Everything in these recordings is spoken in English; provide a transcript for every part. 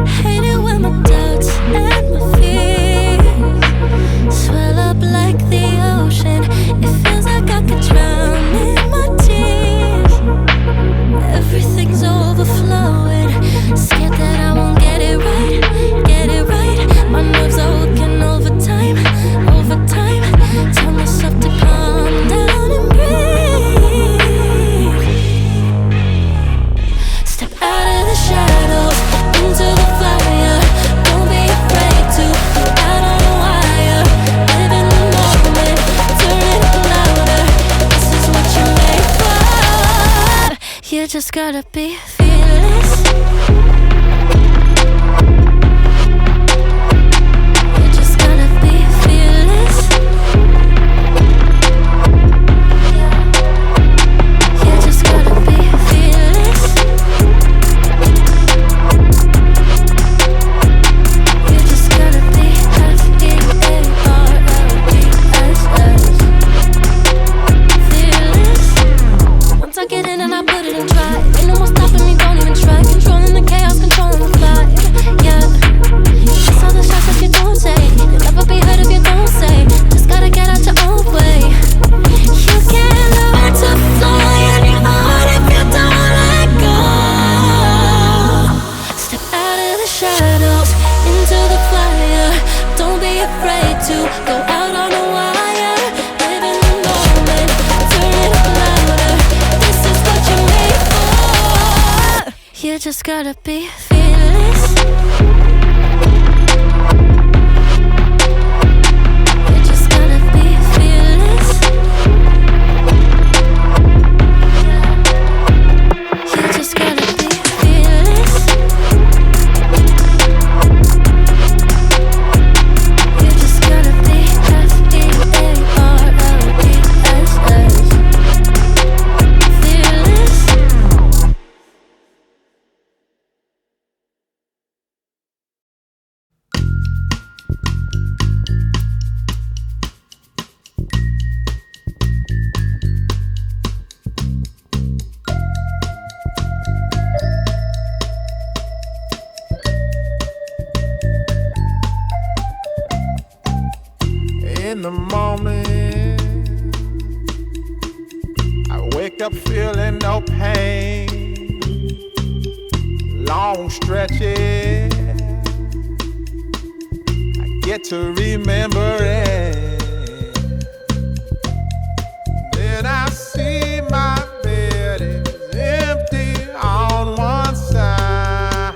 Hate it when my doubts and my fears swell up like the ocean. It feels like I could drown in my tears. Everything's overflowing. Scared that I won't get it right, get it right. My nerves are working overtime, overtime. Tell myself to calm down and breathe. Step out of the shadows into the fire. Don't be afraid to go out on a wire. Live in the moment, turn it louder. This is what you're made for. You just gotta be fearless. You just gotta be fearless. You just gotta be fearless. You just gotta be F-E-A-R-L-E-S-S. Fearless. Once I get in and I put it in drive, ain't no more stopping me, don't even try. Controlling the chaos, controlling the vibe. Yeah. Miss all the shots if you don't take. You'll never be heard if you don't say. Just gotta get out your own way. You can't learn to fly on your own if you don't let go. Step out of the shadows into the fire. Don't be afraid to go out on a wire. Live in the moment, turn it up louder. This is what you're made for. You just gotta be fearless. You just gotta be fearless. You just gotta be fearless. You just gotta be F-E-A-R-L-E-S-S. Fearless. In the morning, I wake up feeling no pain. Long stretches, I get to remember it. Then I see my bed is empty on one side.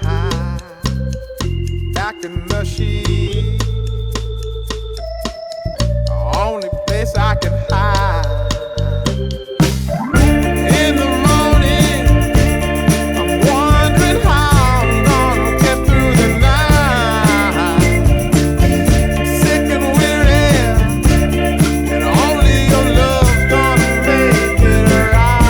Back in the sheet, only place I can hide. In the morning, I'm wondering how I'm gonna get through the night. Sick and weary, and only your love's gonna make it right.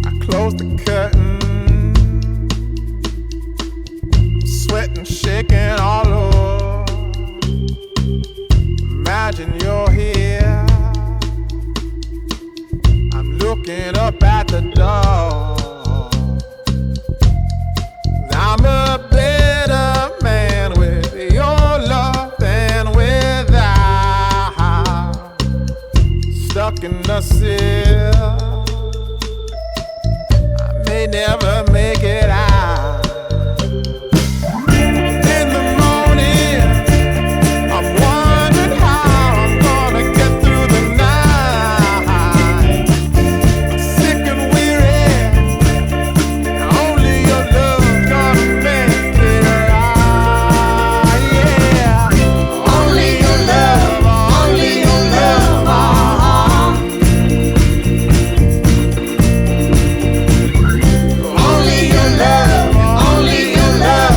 I close the curtain, sweating, shaking all over. Imagine you're here. I'm looking up at the door. I'm a better man with your love than without. Stuck in the cell, I may never make it out. In the morning, I'm wondering how I'm gonna get through the night. Sick and weary, only your love's gonna make it right. Yeah, only your love, only your love. Only your love, only your love.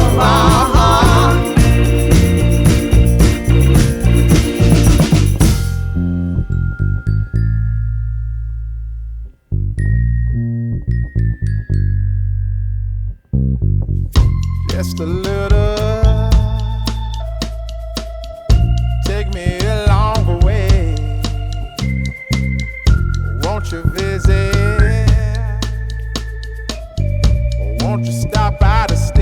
Just a little want you visit? Won't you stop by to stay?